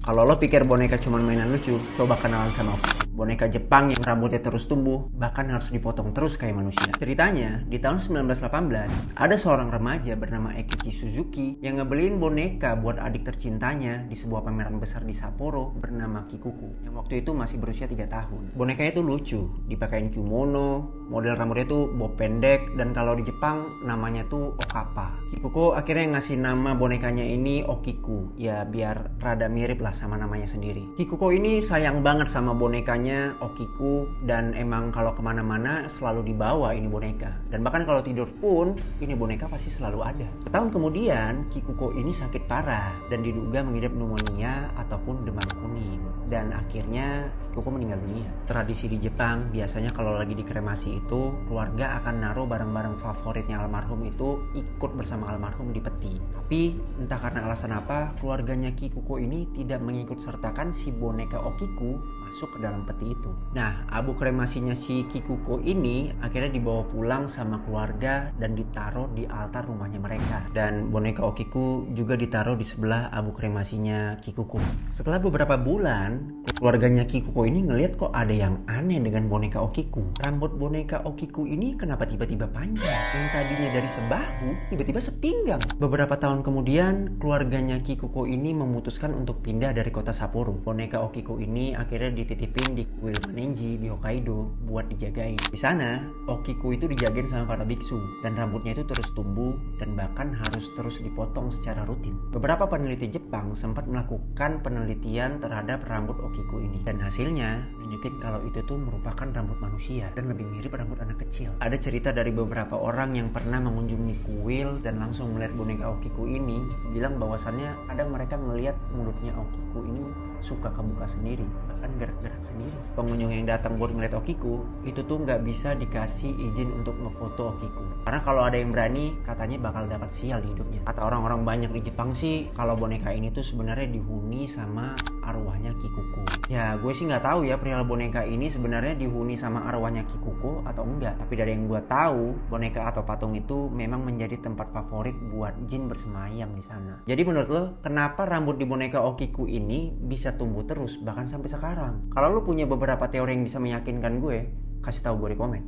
Kalau lo pikir boneka cuma mainan lucu, coba kenalan sama boneka Jepang yang rambutnya terus tumbuh, bahkan harus dipotong terus kayak manusia. Ceritanya, di tahun 1918, ada seorang remaja bernama Eikichi Suzuki yang ngebeliin boneka buat adik tercintanya di sebuah pameran besar di Sapporo bernama Kikuko, yang waktu itu masih berusia 3 tahun. Bonekanya tuh lucu, dipakein kimono, model rambutnya tuh bob pendek, dan kalau di Jepang namanya tuh Okapa. Kikuko akhirnya ngasih nama bonekanya ini Okiku, ya biar rada mirip lah sama namanya sendiri. Kikuko ini sayang banget sama bonekanya Okiku, dan emang kalau kemana-mana selalu dibawa ini boneka, dan bahkan kalau tidur pun ini boneka pasti selalu ada. Setahun kemudian Kikuko ini sakit parah dan diduga mengidap pneumonia ataupun demam kuning, dan akhirnya Kikuko meninggal dunia. Tradisi di Jepang biasanya kalau lagi dikremasi itu keluarga akan naruh barang-barang favoritnya almarhum itu ikut bersama almarhum di peti. Tapi entah karena alasan apa keluarganya Kikuko ini tidak mengikut sertakan si boneka Okiku masuk ke dalam peti itu. Nah, abu kremasinya si Kikuko ini akhirnya dibawa pulang sama keluarga dan ditaruh di altar rumahnya mereka. Dan boneka Okiku juga ditaruh di sebelah abu kremasinya Kikuko. Setelah beberapa bulan, keluarganya Kikuko ini ngelihat kok ada yang aneh dengan boneka Okiku. Rambut boneka Okiku ini kenapa tiba-tiba panjang? Yang tadinya dari sebahu, tiba-tiba sepinggang. Beberapa tahun kemudian, keluarganya Kikuko ini memutuskan untuk pindah dari kota Sapporo. Boneka Okiku ini akhirnya dititipin di kuil Manenji di Hokkaido buat dijagain. Di sana, Okiku itu dijagain sama para biksu, dan rambutnya itu terus tumbuh dan bahkan harus terus dipotong secara rutin. Beberapa peneliti Jepang sempat melakukan penelitian terhadap rambut Okiku ini, dan hasilnya nunjukin kalau itu tuh merupakan rambut manusia dan lebih mirip rambut anak kecil. Ada cerita dari beberapa orang yang pernah mengunjungi kuil dan langsung melihat boneka Okiku ini, bilang bahwasannya ada mereka melihat mulutnya Okiku ini suka kebuka sendiri, bahkan gerak-gerak sendiri. Pengunjung yang datang buat ngeliat Okiku itu tuh nggak bisa dikasih izin untuk ngefoto Okiku, karena kalau ada yang berani katanya bakal dapat sial di hidupnya. Kata orang-orang banyak di Jepang sih kalau boneka ini tuh sebenarnya dihuni sama arwahnya Kikuko. Ya gue sih nggak tahu ya perihal boneka ini sebenarnya dihuni sama arwahnya Kikuko atau enggak. Tapi dari yang gue tahu, boneka atau patung itu memang menjadi tempat favorit buat jin bersemayam di sana. Jadi menurut lo, kenapa rambut di boneka Okiku ini bisa tumbuh terus bahkan sampai sekarang? Kalau lo punya beberapa teori yang bisa meyakinkan gue, kasih tahu gue di komen.